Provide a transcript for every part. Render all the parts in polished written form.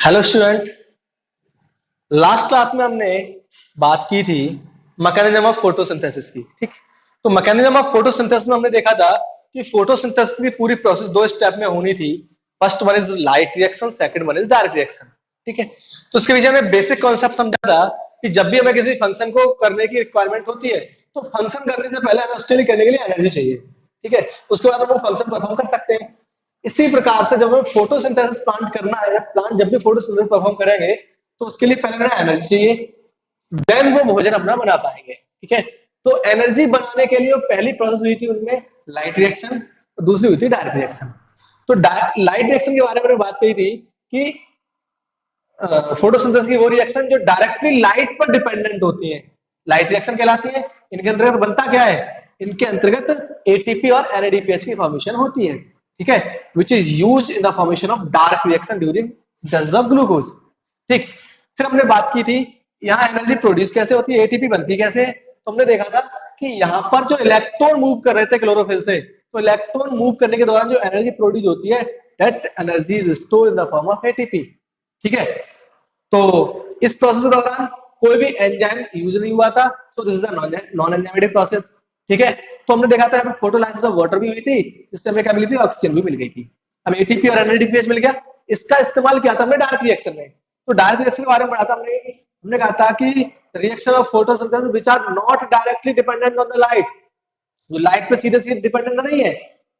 Hello student. Last class में हमने बात की थी मैकेनिज्म ऑफ फोटोसिंथेसिस की। ठीक, तो मैकेनिज्म ऑफ फोटोसिंथेसिस में हमने देखा था कि फोटोसिंथेसिस की पूरी प्रोसेस दो स्टेप में होनी थी। First one is light reaction, second one is direct reaction. ठीक है, तो उसके पीछे हमने बेसिक कॉन्सेप्ट समझा था कि जब भी हमें किसी फंक्शन को करने की रिक्वायरमेंट होती है तो फंक्शन करने से पहले हमें उसके लिए करने के लिए एनर्जी चाहिए। ठीक है, उसके बाद हम वो फंक्शन परफॉर्म कर सकते हैं। इसी प्रकार से जब हमें फोटोसिंथेसिस प्लांट करना है, प्लांट जब भी फोटोसिंथेसिस परफॉर्म करेंगे तो उसके लिए पहले हमें एनर्जी चाहिए, देन वो भोजन अपना बना पाएंगे। ठीक है, तो एनर्जी बनाने के लिए पहली प्रोसेस हुई थी उनमें लाइट रिएक्शन और दूसरी हुई थी डायरेक्ट रिएक्शन। तो लाइट रिएक्शन के बारे में बात कही थी कि फोटोसिंथेसिस की वो रिएक्शन जो डायरेक्टली लाइट पर डिपेंडेंट होती है लाइट रिएक्शन कहलाती है। इनके अंतर्गत बनता क्या है, इनके अंतर्गत एटीपी और एनएडीपीएच की फॉर्मेशन होती है। ठीक है, which is use in the formation of dark reaction during synthesis of glucose. ठीक, फिर हमने बात की थी यहाँ एनर्जी प्रोड्यूस कैसे होती है, एटीपी बनती कैसे है। तो हमने देखा था कि यहाँ पर जो इलेक्ट्रॉन मूव कर रहे थे क्लोरोफिल से, तो इलेक्ट्रॉन मूव करने के दौरान जो एनर्जी प्रोड्यूस होती है that energy is stored in the form of ATP. ठीक है, तो इस प्रोसेस के दौरान कोई भी एंजाइम यूज नहीं हुआ था, so this is the non enzymatic process. ठीक है, तो हमने देखा था यहाँ पे फोटोलाइसिस ऑफ वाटर भी हुई थी, जिससे हमें क्या मिली थी, ऑक्सीजन भी मिल गई थी। अब एटीपी और एनएडीपीएच मिल गया, इसका इस्तेमाल किया था हमने डार्क रिएक्शन में। तो डार्क रिएक्शन के बारे में पढ़ा था हमने हमने कहा था कि reaction of photosynthesis which are not directly dependent on the light, जो लाइट पे सीधे सीधे डिपेंडेंट नहीं है,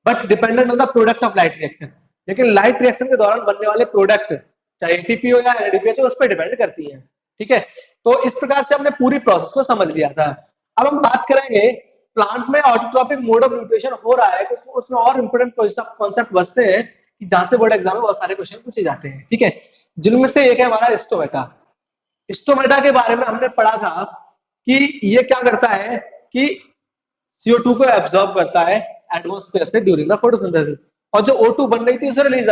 but dependent on the product of light reaction. लेकिन लाइट रिएक्शन के दौरान बनने वाले प्रोडक्ट चाहे एटीपी हो या एनएडीपीएच हो, उस पर डिपेंड करती है। ठीक है, तो इस प्रकार से हमने पूरी प्रोसेस को समझ लिया था। अब हम बात करेंगे प्लांट में ऑटोट्रॉपिक मोड ऑफ न्यूट्रिशन हो रहा है, तो उसमें और इंपोर्टेंट कॉन्सेप्ट बचते हैं कि जहां से बोर्ड एग्जाम में बहुत सारे क्वेश्चन पूछे जाते हैं। ठीक है, जिनमें से एक है हमारा स्टोमेटा। स्टोमेटा के बारे में हमने पढ़ा था कि ये क्या करता है कि CO2 को एब्जॉर्ब करता है एटमॉस्फेयर से ड्यूरिंग द फोटोसिंथेसिस, और जो O2 बन रही थी उसे रिलीज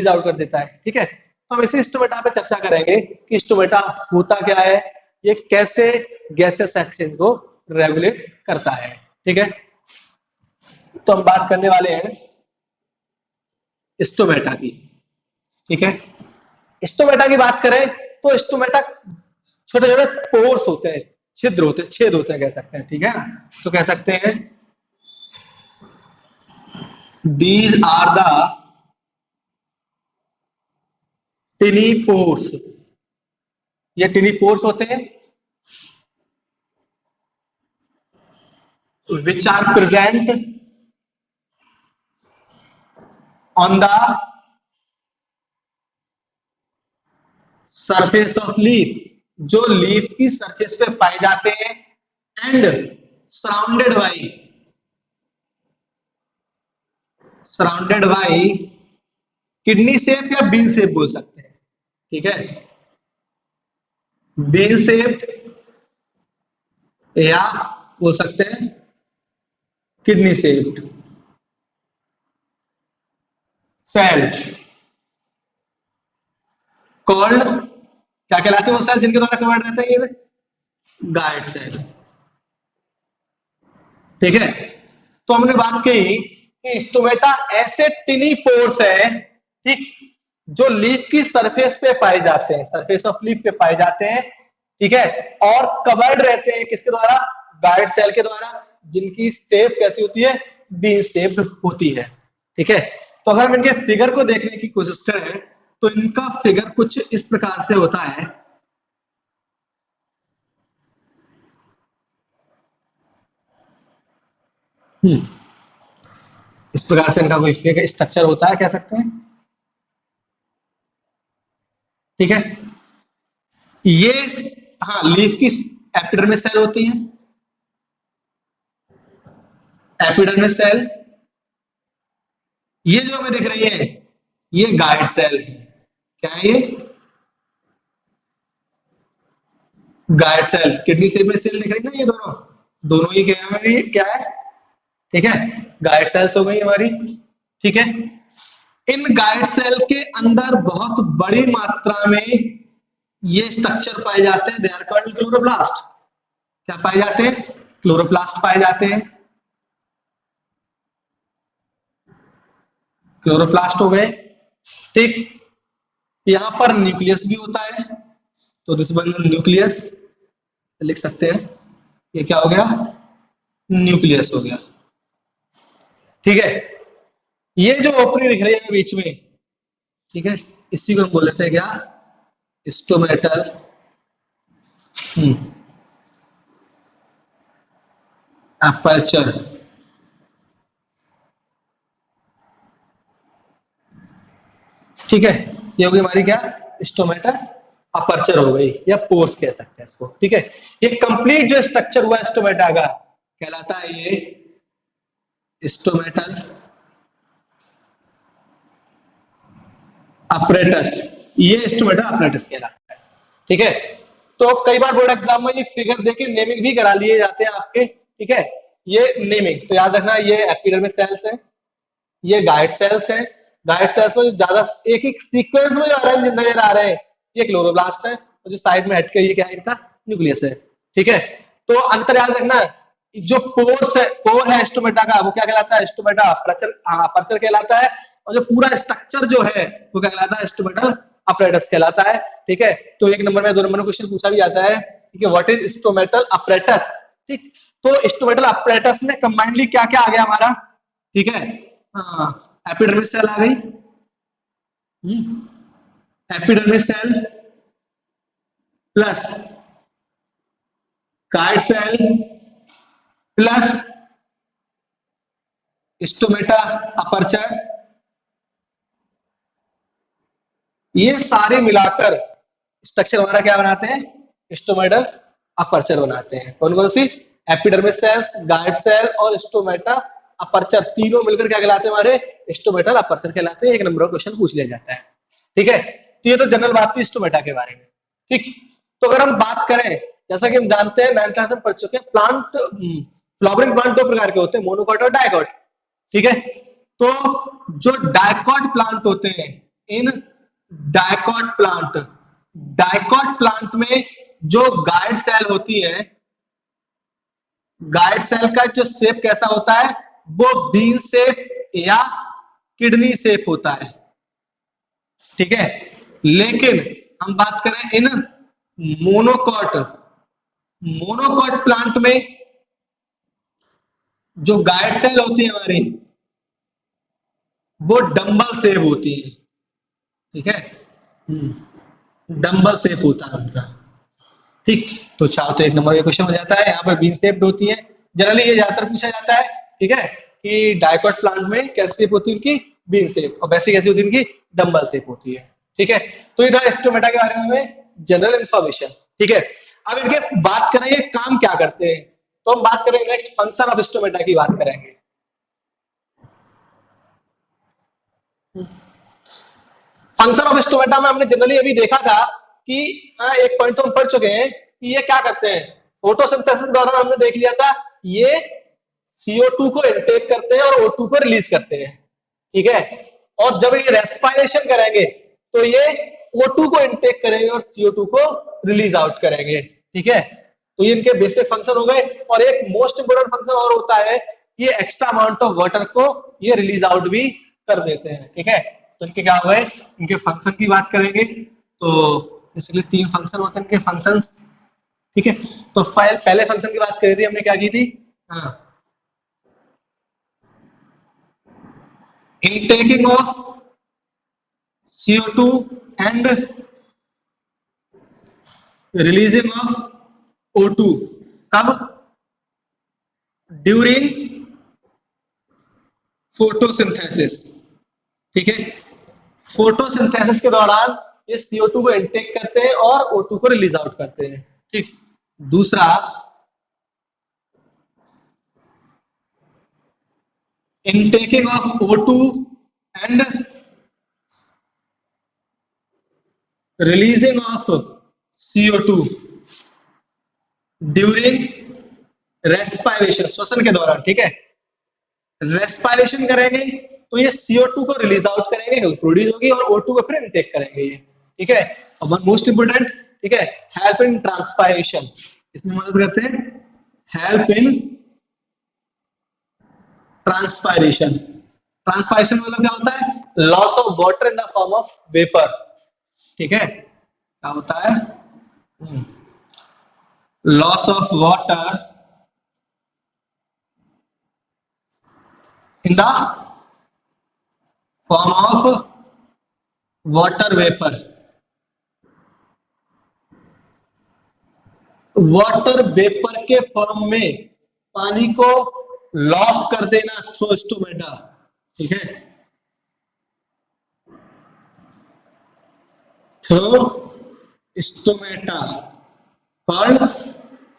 आउट कर देता है। ठीक है, तो हम इसी स्टोमेटा पे चर्चा करेंगे कि स्टोमेटा होता क्या है, ये कैसे गैसेस एक्सचेंज को रेगुलेट करता है। ठीक है, तो हम बात करने वाले हैं स्टोमेटा की। ठीक है, स्टोमेटा की बात करें तो स्टोमेटा छोटे छोटे पोर्स होते हैं, छिद्र होते हैं, छेद होते हैं कह सकते हैं। ठीक है, तो कह सकते हैं these are the tiny pores, ये टिनी पोर्स होते हैं which are present on the surface of leaf, जो लीफ की सरफेस पे पाए जाते हैं, and surrounded by kidney shape या बीन शेप बोल सकते हैं। ठीक है, बीन शेप्ड या बोल सकते हैं किडनी शेप्ड सेल कॉल्ड, क्या कहलाते हैं वो सेल जिनके द्वारा कवर्ड रहता है, ये गाइड सेल। ठीक है, तो हमने बात की कि स्टोमेटा ऐसे टिनी पोर्स है, ठीक, जो लीफ की सरफेस पे पाए जाते हैं, सरफेस ऑफ लीफ पे पाए जाते हैं। ठीक है, और कवर्ड रहते हैं किसके द्वारा, गाइड सेल के द्वारा, जिनकी शेप कैसी होती है, बी शेप्ड होती है। ठीक है, तो अगर हम इनके फिगर को देखने की कोशिश करें तो इनका फिगर कुछ इस प्रकार से होता है। इस प्रकार से इनका कोई फिगर स्ट्रक्चर होता है, कह सकते हैं। ठीक है, ये, हाँ, लीफ की एपिडर्मिस सेल होती है, एपिडर्मिस सेल। ये जो हमें दिख रही है ये गाइड सेल है। क्या है ये, गाइड सेल, किडनी शेप में सेल दिख रही है ना, ये दोनों दोनों ही क्या है हमारी, क्या है, ठीक है, गाइड सेल्स हो गई हमारी। ठीक है, इन गाइड सेल के अंदर बहुत बड़ी मात्रा में ये स्ट्रक्चर पाए जाते हैं, दे आर कॉल्ड क्लोरोप्लास्ट। क्या पाए जाते हैं, क्लोरोप्लास्ट पाए जाते हैं। क्लोरोप्लास्ट हो गए। ठीक, यहां पर न्यूक्लियस भी होता है, तो दिस वन न्यूक्लियस लिख सकते हैं। ये क्या हो गया, न्यूक्लियस हो गया। ठीक है, ये जो ओपनिंग दिख रही है बीच में, ठीक है, इसी को हम बोल लेते हैं क्या, स्टोमेटल अपर्चर। ठीक है, ये होगी हमारी क्या, स्टोमेटा अपर्चर हो गई, या पोर्स कह सकते हैं इसको। ठीक है, ये कंप्लीट जो स्ट्रक्चर हुआ स्टोमेटा का कहलाता है ये स्टोमेटल अपरेटस, ये स्टोमेटल अपरेटस कहलाता है। ठीक है, तो कई बार बोर्ड एग्जाम में ये फिगर देके नेमिंग भी करा लिए जाते हैं आपके। ठीक है, ये नेमिंग तो याद रखना, ये एपिडर्मिस सेल्स है, ये गाइड सेल्स है। गाइड सेल्स में जो ज्यादा एक एक सीक्वेंस में जो अरेंज नजर आ रहे हैं, ये क्लोरोब्लास्ट है, और जो साइड में हटके ये क्या है, इनका न्यूक्लियस है। ठीक है, तो अंतर याद रखना, जो पोर्स है, पोर है स्टोमेटा का, वो क्या कहलाता है, स्टोमेटा अपर्चर, अपर्चर कहलाता है। और जो पूरा स्ट्रक्चर जो है वो क्या कहलाता है, स्टोमेटल अपरेटस कहलाता है। ठीक है, तो एक नंबर में, 2 नंबर में क्वेश्चन पूछा भी जाता है, ठीक है, व्हाट इज स्टोमेटल अपरेटस। ठीक, तो स्टोमेटल अपरेटस में कंबाइनली क्या क्या आ गया हमारा, ठीक है, एपिडर्मिस सेल आ गई, epidermis cell plus guard cell plus stomata aperture, ये सारे मिलाकर स्ट्रक्चर हमारा क्या बनाते हैं, स्टोमेटल अपर्चर बनाते हैं। कौन कौन सी, एपिडर्मिस सेल्स, गार्ड सेल और स्टोमेटा अपर्चर, तीनों मिलकर क्या कहलाते हैं, हमारे स्टोमेटल अपर्चर कहलाते हैं। एक नंबर का क्वेश्चन पूछ लिया जाता है। ठीक है, तो ये तो जनरल बात थी स्टोमेटा के बारे में। ठीक, तो अगर हम बात करें, जैसा कि हम जानते हैं 9th क्लास में पढ़ चुके हैं, प्लांट फ्लावरिंग प्लांट दो प्रकार के होते हैं, मोनोकॉट और डायकॉट। ठीक है, तो जो डायकॉट प्लांट होते हैं, in dicot plant, dicot plant में जो गाइड सेल होती है, गाइड सेल का जो शेप कैसा होता है, वो बीन शेप या किडनी शेप होता है। ठीक है, लेकिन हम बात करें इन मोनोकॉट, मोनोकॉट प्लांट में जो गाइड सेल होती है हमारी, वो डंबल शेप होती है। ठीक है, डंबल शेप होता है उनका। ठीक, तो चाहो तो एक नंबर का क्वेश्चन हो जाता है, यहाँ पर बीन शेप्ड होती है। जनरली ये ज्यादातर पूछा जाता है, ठीक है, कि डायकॉट प्लांट में कैसी शेप होती है उनकी, बीन शेप, और वैसी कैसी होती है उनकी, डंबल शेप होती है। ठीक है, तो इधर स्टोमेटा के बारे में जनरल इंफॉर्मेशन। ठीक है, अब इनके बात करें ये काम क्या करते हैं, तो हम बात करेंगे नेक्स्ट फंक्शन ऑफ स्टोमेटा की बात करेंगे। फंक्शन ऑफ स्टोमेटा में हमने जनरली अभी देखा था कि एक पॉइंट तो हम पढ़ चुके हैं कि ये क्या करते हैं, फोटोसिंथेसिस दौरान हमने देख लिया था, ये CO2 को इनटेक करते हैं और O2 को रिलीज करते हैं। ठीक है, और जब ये रेस्पिरेशन करेंगे तो ये O2 को इनटेक करेंगे और CO2 को रिलीज आउट करेंगे। ठीक है, तो ये इनके बेसिक फंक्शन हो गए। और एक मोस्ट इंपोर्टेंट फंक्शन और होता है, ये एक्स्ट्रा अमाउंट ऑफ वाटर को ये रिलीज आउट भी कर देते हैं। ठीक है, तो इनके क्या हुए, इनके फंक्शन की बात करेंगे तो इसलिए 3 फंक्शन होते हैं इनके फंक्शंस। ठीक है, तो पहले फंक्शन की बात करी थी हमने, क्या की थी, हाँ, intaking of CO2 and releasing of O2, कब, ड्यूरिंग फोटोसिंथेसिस। ठीक है, फोटोसिंथेसिस के दौरान ये CO2 को इनटेक करते हैं और O2 को रिलीज आउट करते हैं। ठीक, दूसरा, intaking of O2 and releasing of CO2 during respiration, श्वसन के दौरान। ठीक है, रेस्पिरेशन करेंगे तो ये CO2 को रिलीज आउट करेंगे, प्रोड्यूस होगी, और O2 को फिर इनटेक करेंगे ये। ठीक है, और मोस्ट इंपोर्टेंट, ठीक है, हेल्प इन ट्रांसपायरेशन, इसमें मदद करते हैं, हेल्प इन ट्रांसपायरेशन। ट्रांसपायरेशन मतलब क्या होता है, loss of water in the form of vapour. ठीक है, क्या होता है, loss of water in the form of water vapour, water vapour के फॉर्म में पानी को लॉस कर देना थ्रू स्टोमेटा, ठीक है, थ्रू स्टोमेटा कॉल्ड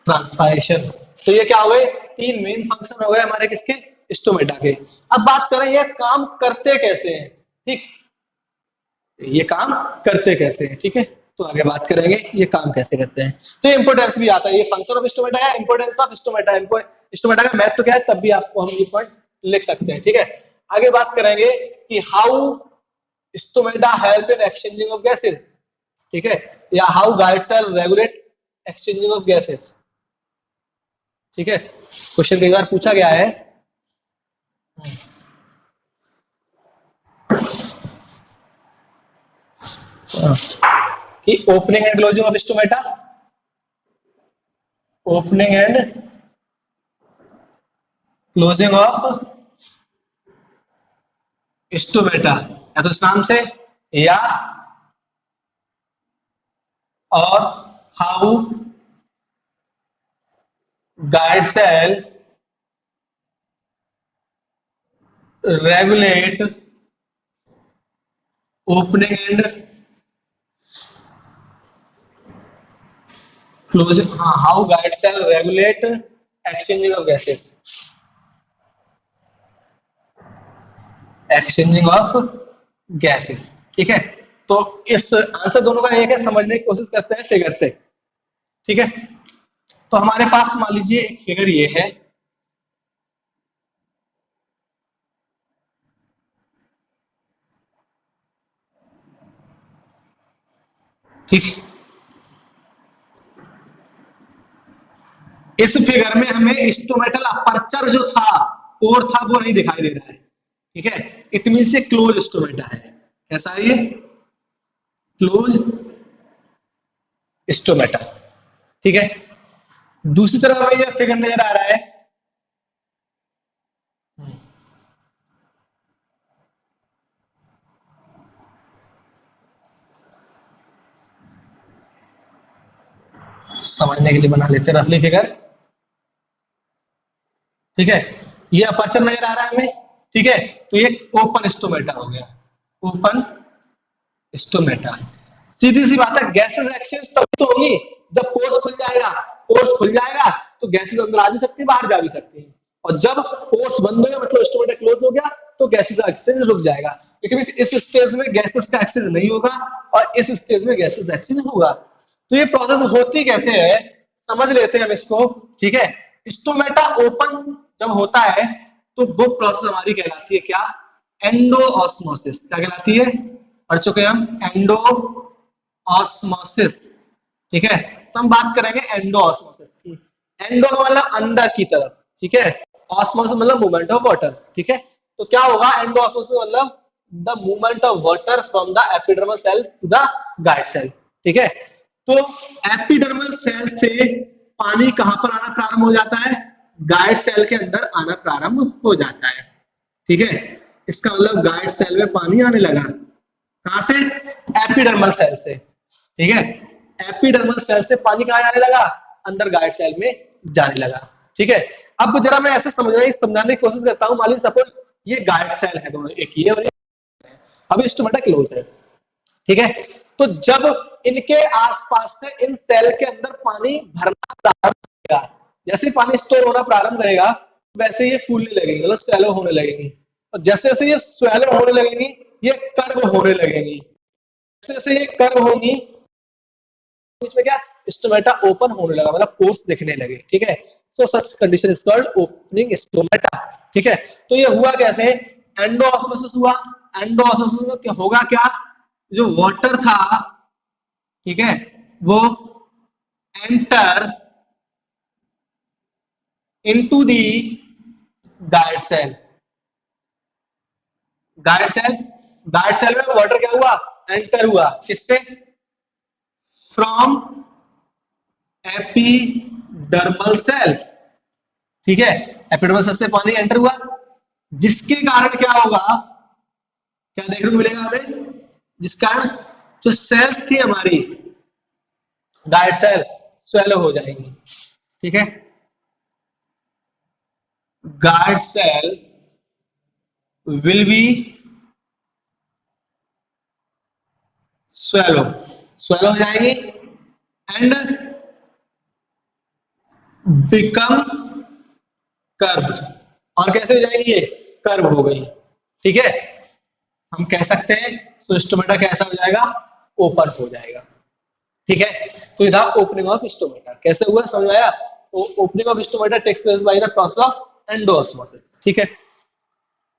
ट्रांसपायरेशन। तो ये क्या हो गए, तीन मेन फंक्शन हो गए हमारे किसके, स्टोमेटा के। अब बात करें ये काम करते कैसे हैं, ठीक, ये काम करते कैसे हैं, ठीक है, तो आगे बात करेंगे ये काम कैसे करते हैं। तो ये इंपोर्टेंस भी आता है, ये फंक्शन ऑफ स्टोमेटा है, इंपोर्टेंस ऑफ स्टोमेटा, स्टोमेटा का मैथ तो क्या है, तब भी आपको हम ये पॉइंट लिख सकते हैं, ठीक है। आगे बात करेंगे कि how stomata help in exchanging of gases, ठीक है, या how guard cell regulate exchanging of gases, ठीक है, क्वेश्चन कई बार पूछा गया है। कि opening and closing of stomata, opening and closing of stomata, या तो इस नाम से, या और how guard cell regulate opening and closing, हाँ, how guard cell regulate exchanging of gases, exchanging of gases, ठीक है। तो इस आंसर दोनों का एक है, समझने की कोशिश करते हैं फिगर से, ठीक है। तो हमारे पास मान लीजिए एक फिगर ये है, ठीक, इस फिगर में हमें इंस्ट्रूमेंटल अपर्चर जो था, कोर था, वो नहीं दिखाई दे रहा है, ठीक है, इट मीन से क्लोज इंस्ट्रूमेंटा है, कैसा है ये, क्लोज इंस्ट्रूमेंटा, ठीक है। दूसरी तरफ हमें ये फिगर नजर आ रहा है, समझने के लिए बना लेते हैं रफली फिगर, ठीक है। ये अपर्चर नजर आ रहा है हमें, ठीक है, तो ये ओपन स्टोमेटा हो गया, ओपन स्टोमेटा। सीधी सी बात है, गैसेस एक्सचेंज तभी तो होगी जब पोर्स खुल जाएगा, पोर्स खुल जाएगा तो गैसेस अंदर आ भी सकती है, बाहर जा भी सकती है, और जब पोर्स बंद हो गया मतलब स्टोमेटा क्लोज हो गया तो गैसेस का एक्सचेंज रुक जाएगा। इट मींस इस स्टेज में गैसेस का एक्सचेंज नहीं होगा और इस स्टेज में गैसेस एक्सचेंज होगा। तो ये प्रोसेस होती कैसे है समझ लेते हैं हम इसको, ठीक है। स्टोमेटा ओपन जब होता है तो वो प्रोसेस हमारी कहलाती है क्या, एंडो ऑस्मोसिस, क्या कहलाती है, पढ़ चुके हम, एंडो ऑस्मोसिस, ठीक है। तो हम बात करेंगे एंडो ऑस्मोसिस की, एंडो का मतलब अंदर की तरफ, ठीक है, ऑस्मोसिस मतलब मूवमेंट ऑफ वाटर, ठीक है। तो क्या होगा एंडो ऑस्मोसिस मतलब the movement of water from the epidermal cell to the guard cell, ठीक है। तो एपिडर्मल सेल से पानी कहां पर आना प्रारंभ हो जाता है, गाइड सेल के अंदर आना प्रारंभ हो जाता है, ठीक है। इसका मतलब गाइड सेल में पानी आने लगा, कहां से, एपिडर्मल सेल से, ठीक है। एपिडर्मल सेल से पानी कहां जाने लगा, अंदर गाइड सेल में जाने लगा, ठीक है। अब जरा मैं ऐसे समझाने की कोशिश करता हूं, मान लीजिए सपोज ये गाइड सेल है दोनों, एक ये और अभी स्टोमेटा क्लोज है, ठीक है। तो जब इनके आसपास से इन सेल के अंदर पानी भरना प्रारंभ करेगा, जैसे पानी स्टोर होना प्रारंभ करेगा वैसे ये फूलने लगेंगे, मतलब स्वेलो होने लगेंगी, और जैसे जैसे ये स्वेलो होने लगेंगी ये कर्व होने लगेंगी, जैसे जैसे ये कर्व होंगी बीच में क्या, स्टोमेटा ओपन होने लगा, मतलब पोर्स दिखने लगे, ठीक है। So such condition is called opening stomata, ठीक है। तो ये हुआ कैसे, एंडोऑस्मोसिस हुआ, एंडोऑस्मोसिस में होगा क्या, जो वाटर था, ठीक है, वो enter into the guard cell, guard cell, guard cell में वाटर क्या हुआ, एंटर हुआ, किससे, फ्रॉम एपिडर्मल सेल, ठीक है, एपिडर्मल सेल से पानी एंटर हुआ, जिसके कारण क्या होगा, क्या देखने को मिलेगा हमें, जिस कारण जो सेल्स थी हमारी गाइड सेल स्वेलो हो जाएंगी, ठीक है, guard cell will be swollen, swollen हो जाएंगी एंड बिकम कर्व, और कैसे हो जाएंगी ये, कर्व हो गई, ठीक है, हम कह सकते हैं सो स्टोमेटा कैसा हो जाएगा, ओपन हो जाएगा, ठीक है। तो इधर ओपनिंग ऑफ स्टोमेटा कैसे हुआ समझ आया, तो opening of stomata takes place by the process of endosmosis, ठीक है,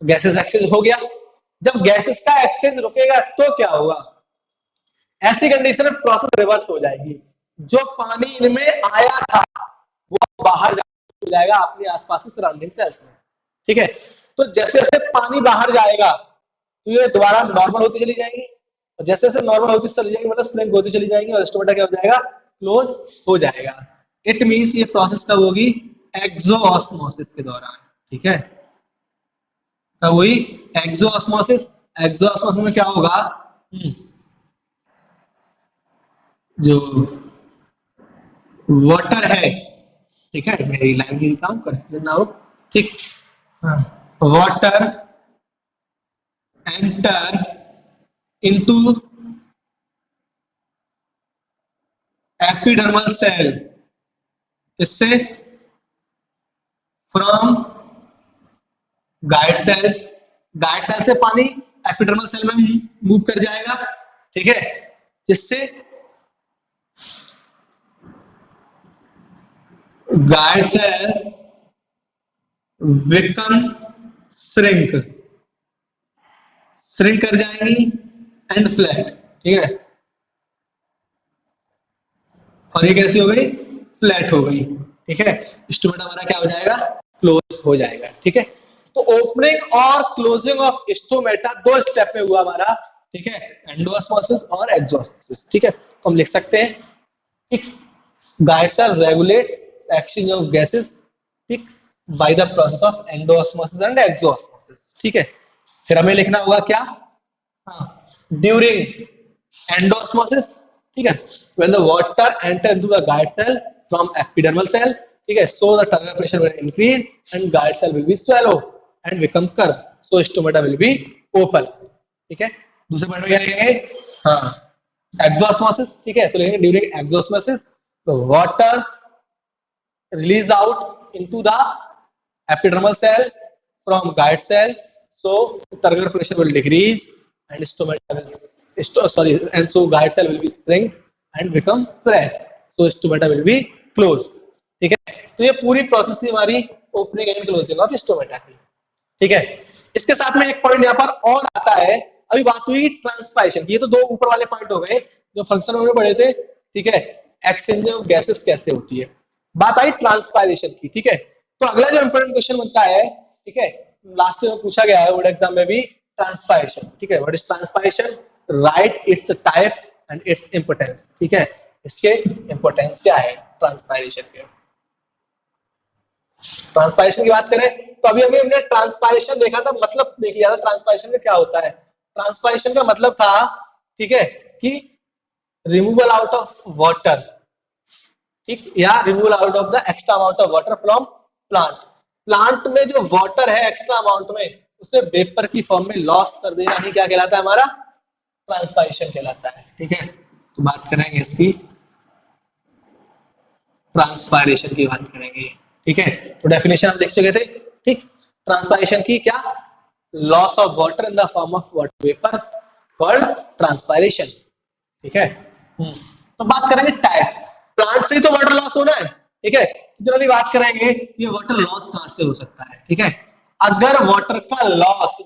गैसेस एक्सचेंज हो गया, जब गैसेस का एक्सचेंज रुकेगा तो क्या होगा, ऐसी कंडीशन में प्रोसेस रिवर्स हो जाएगी, जो पानी इनमें आया था वो बाहर हो जाएगा अपने आसपास के सराउंडिंग सेल्स में, ठीक है, तो जैसे जैसे पानी बाहर जाएगा तो ये दोबारा नॉर्मल होती चली जाएंगी, और जैसे जैसे नॉर्मल होती चली जाएंगी मतलब श्रिंक होती चली जाएंगी और स्टोमेटा क्या हो जाएगा, क्लोज हो जाएगा। इट मींस ये प्रोसेस कब होगी, एक्सोऑस्मोसिस के दौरान, ठीक है, तब हुई एक्सोऑस्मोसिस, एक्सोऑस्मोसिस में क्या होगा, जो वाटर है, ठीक है, मेरी लाइन भी लिखता हूं कंफ्यूजन ना हो, ठीक, water enter into epidermal cell, इससे from guard cell, guard cell से पानी एपिडर्मल सेल में मूव कर जाएगा, ठीक है, जिससे guard cell become shrink, shrink कर जाएंगी एंड फ्लैट, ठीक है, और ये कैसी हो गई, फ्लैट हो गई, ठीक है, स्टोमेटा हमारा क्या हो जाएगा, क्लोज हो जाएगा, ठीक है। तो ओपनिंग और क्लोजिंग ऑफ स्टोमेटा दो स्टेप में हुआ हमारा, ठीक है, एंडोऑस्मोसिस और एक्सोऑस्मोसिस, ठीक है, तो हम लिख सकते हैं, ठीक, guard cell regulate exchange of gases, ठीक, by the process of endosmosis and exosmosis, ठीक है, फिर हमें लिखना होगा क्या, हाँ, ड्यूरिंग एंडोऑस्मोसिस, ठीक है, when the water enter into the guide cell from epidermal cell, ठीक है, so the terminal pressure will increase and guide cell will be swallow and become curve, so stomata will be open, ठीक है। दूसरे point में क्या लिखेंगे, हाँ, एक्सोऑस्मोसिस, ठीक है, तो लिखेंगे during एक्सोऑस्मोसिस the water release out into the epidermal cell from guide cell, so terminal pressure will decrease and stomata will and so guide cell will be shrink and become flat, so stomata will be closed, ठीक है। तो ये पूरी process थी हमारी opening and closing of stomata की, ठीक है। इसके साथ में एक पॉइंट यहाँ पर और आता है, अभी बात हुई ट्रांसपायरेशन की, ये तो दो ऊपर वाले पॉइंट हो गए जो फंक्शन में पढ़े थे, ठीक है, एक्सचेंज ऑफ गैसेस कैसे होती है, बात आई ट्रांसपायरेशन की, ठीक है। तो अगला जो इंपॉर्टेंट क्वेश्चन बनता है, ठीक है, लास्ट में पूछा गया है बोर्ड एग्जाम में भी, ट्रांसपायरेशन, ठीक है, what is transpiration, right it's type and it's importance, ठीक है, इसके इंपोर्टेंस क्या है ट्रांसपायरेशन के। ट्रांसपायरेशन की बात करें तो अभी अभी हमने ट्रांसपायरेशन देखा था, मतलब देख लिया था ट्रांसपायरेशन का क्या होता है। ट्रांसपायरेशन का मतलब था, ठीक है, कि रिमूवल आउट ऑफ वाटर, ठीक, या removal out of the extra amount of water from plant, plant में जो वाटर है एक्स्ट्रा अमाउंट में उसे वेपर की फॉर्म में लॉस कर देना ही क्या कहलाता है, हमारा ट्रांसपायरेशन कहलाता है, ठीक है। तो बात करेंगे इसकी, ट्रांसपायरेशन की बात करेंगे, ठीक है। तो डेफिनेशन हम देख चुके थे, ठीक, ट्रांसपायरेशन की क्या, loss of water in the form of water vapour called transpiration, ठीक है। तो बात करेंगे टाइप, प्लांट से ही तो वाटर लॉस होना है, ठीक है, तो चलो बात करेंगे ये वाटर लॉस कहां से हो सकता है, ठीक है। अगर वाटर का लॉस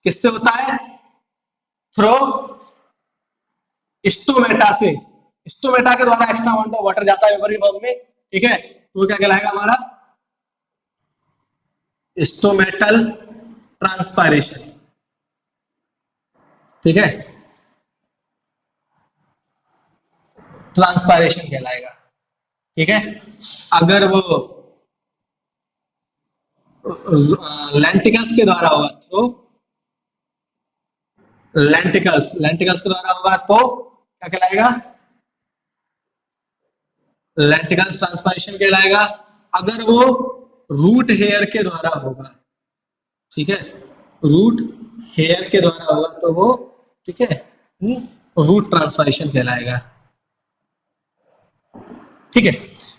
किससे होता है, थ्रो स्टोमेटा से, स्टोमेटा के द्वारा एक्स्ट्रा अमाउंट ऑफ वाटर जाता है वेपर की फॉर्म में, ठीक है, तो क्या कहलाएगा हमारा स्टोमेटल ट्रांसपायरेशन, ठीक है। ट्रांसपायरेशन कहलाएगा। ठीक है, अगर वो लेंटिकल्स के द्वारा होगा तो लेंटिकल्स के द्वारा होगा तो क्या कहलाएगा? लेंटिकल ट्रांसपायरेशन कहलाएगा। अगर वो रूट हेयर के द्वारा होगा, ठीक है, रूट हेयर के द्वारा होगा तो वो, ठीक है, रूट ट्रांसपायरेशन कहलाएगा। ठीक है,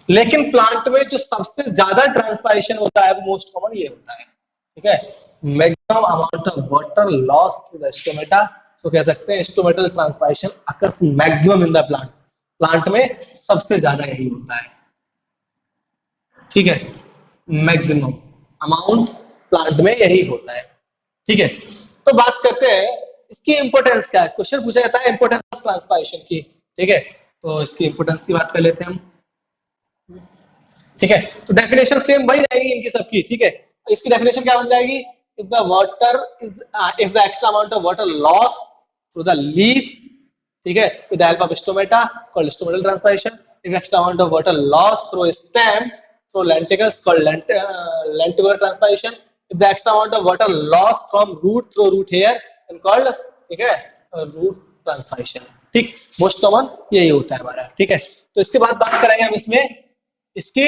लेकिन प्लांट में जो सबसे ज्यादा ट्रांसपायरेशन होता है वो मोस्ट कॉमन ये होता है। ठीक है, maximum amount of water loss to the stomata, तो कह सकते हैं stomatal transpiration occurs maximum in the plant, plant में सबसे ज्यादा यही होता है। ठीक है, मैक्सिमम अमाउंट प्लांट में यही होता है। ठीक है, तो बात करते हैं इसकी इंपोर्टेंस क्या है। क्वेश्चन पूछा जाता है इंपोर्टेंस ऑफ ट्रांसपायरेशन की। ठीक है, तो इसकी इंपोर्टेंस की बात कर लेते हैं हम। ठीक है, तो डेफिनेशन सेम वही रहेगी इनकी सबकी। ठीक है, इसकी डेफिनेशन क्या बन जाएगी? If the water is if the extra amount of water loss through the leaf, ठीक है, with the help of stomata called stomatal transpiration. If extra amount of water loss through stem through lenticels called lenticular transpiration. If the extra amount of water loss from root through root hair and called, ठीक है, root transpiration. ठीक, most common यही होता है हमारा। ठीक है, तो इसके बाद बात करेंगे हम इसमें इसकी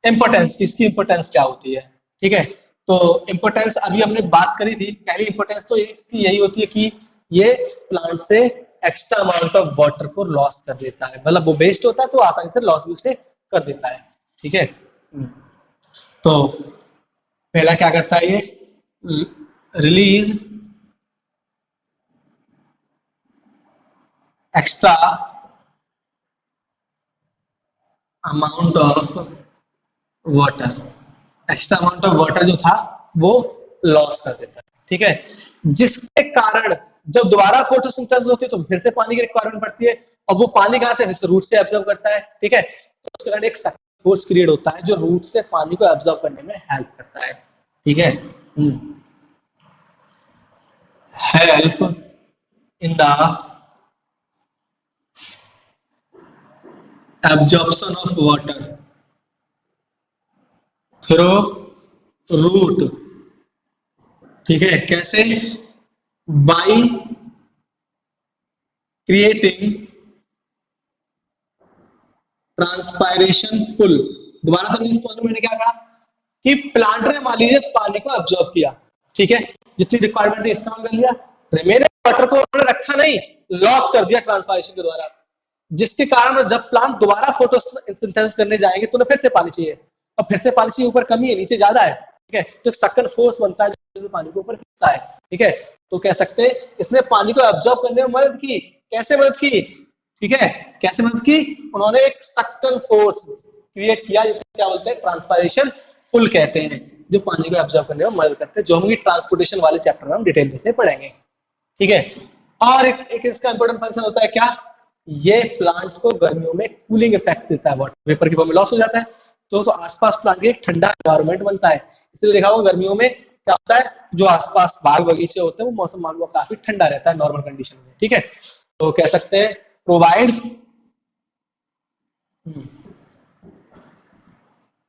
इंपोर्टेंस की, इसकी इंपोर्टेंस क्या होती है। ठीक है, तो इंपोर्टेंस अभी हमने बात करी थी। पहली इंपोर्टेंस तो इसकी यही होती है कि ये प्लांट से एक्स्ट्रा अमाउंट ऑफ वाटर को लॉस कर देता है, मतलब वो वेस्ट होता है तो आसानी से लॉस भी उसे कर देता है। ठीक है, तो पहला क्या करता है ये? Release extra amount of water, extra amount of water जो था वो लॉस कर देता है। ठीक है, जिसके कारण जब दोबारा फोटोसिंथेसिस होती है तो फिर से पानी की रिक्वायरमेंट पड़ती है, और वो पानी कहां से? रूट से एब्जॉर्ब करता है। ठीक है, तो उसके कारण एक फोर्स क्रिएट होता है जो रूट से पानी को एब्जॉर्ब करने में हेल्प करता है। ठीक है, help in the absorption of water through root. ठीक है, कैसे? By creating transpiration pull. दोबारा समझिए इस पॉइंट में मैंने क्या कहा कि प्लांट ने मान लीजिए पानी को एब्जॉर्ब किया, ठीक है, जितनी रिक्वायरमेंट थी इस्तेमाल कर लिया, रिमेनिंग वाटर को उन्होंने रखा नहीं, लॉस कर दिया ट्रांसपायरेशन के द्वारा, जिसके कारण जब प्लांट दोबारा फोटोसिंथेसिस करने जाएंगे तो उन्हें फिर से पानी चाहिए, और फिर से पानी चाहिए, ऊपर कमी है नीचे ज्यादा है। ठीक है, तो एक सक्कन फोर्स बनता है जो पानी को ऊपर खींचता है। ठीक है, तो कह सकते हैं इसने पानी को एब्जॉर्ब करने में मदद की। कैसे मदद की? ठीक है, कैसे मदद की? उन्होंने एक सक्कन फोर्स क्रिएट किया जिसको क्या बोलते हैं? ट्रांसपायरेशन पुल कहते हैं, जो पानी को एब्जॉर्ब करने में मदद करते हैं, जो हम ट्रांसपोर्टेशन वाले चैप्टर में हम डिटेल से पढ़ेंगे। ठीक है, और एक इसका इंपॉर्टेंट फंक्शन होता है क्या? ये प्लांट को गर्मियों में कूलिंग इफेक्ट देता है, वाटर वेपर की फॉर्म में लॉस हो जाता है तो आसपास प्लांट के एक ठंडा एनवायरनमेंट बनता है। इसलिए देखा होगा गर्मियों में क्या होता है, जो आसपास बाग बगीचे होते हैं वो मौसम मान लो काफी ठंडा रहता है नॉर्मल कंडीशन में। ठीक है, तो कह सकते हैं provide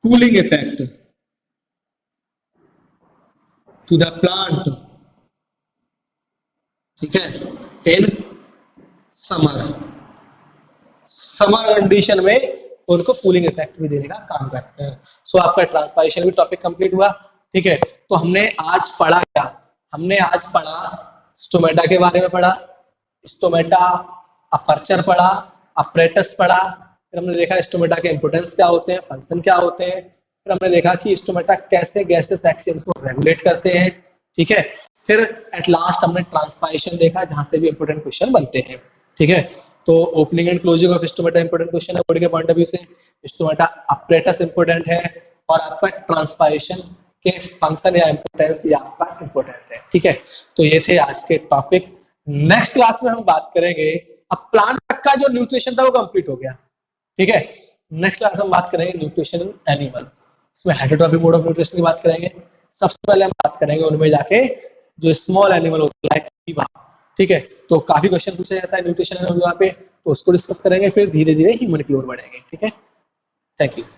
cooling effect to the plant, ठीक है, इन समर कंडीशन में उनको कूलिंग इफेक्ट भी देने का काम करते हैं। सो आपका ट्रांसपायरेशन भी टॉपिक कंप्लीट हुआ। ठीक है, तो हमने आज पढ़ा क्या? हमने आज पढ़ा स्टोमेटा के बारे में पढ़ा, स्टोमेटा, अपर्चर पढ़ा, अपरेटस पढ़ा, फिर हमने देखा स्टोमेटा के इंपोर्टेंस क्या होते हैं, फंक्शन क्या होते हैं, फिर हमने देखा कि स्टोमेटा कैसे गैसेस एक्सचेंज को रेगुलेट करते हैं। ठीक है, फिर एट लास्ट हमने ट्रांसपायरेशन देखा जहां से भी इंपोर्टेंट क्वेश्चन बनते हैं। ठीक है, तो opening and closing of stomata important question है बॉडी के पॉइंट ऑफ व्यू से, स्टोमेटा अपरेटस इंपोर्टेंट है, और आपका ट्रांसपायरेशन के फंक्शन या इंपोर्टेंस ये आपका इंपोर्टेंट है। ठीक है, तो ये थे आज के टॉपिक। नेक्स्ट क्लास में हम बात करेंगे, अब प्लांट तक का जो न्यूट्रिशन था वो कंप्लीट हो गया। ठीक है, नेक्स्ट क्लास हम बात करेंगे न्यूट्रिशन इन एनिमल्स, इसमें हेटेरोट्रॉफिक मोड ऑफ न्यूट्रिशन की बात करेंगे। सबसे पहले हम बात करेंगे उनमें जाके जो स्मॉल एनिमल होता है, ठीक है, तो काफी क्वेश्चन पूछा जाता है न्यूट्रिशन एनिमल पे, उसको डिस्कस करेंगे, फिर धीरे धीरे ह्यूमन की ओर बढ़ेंगे। ठीक है, थैंक यू।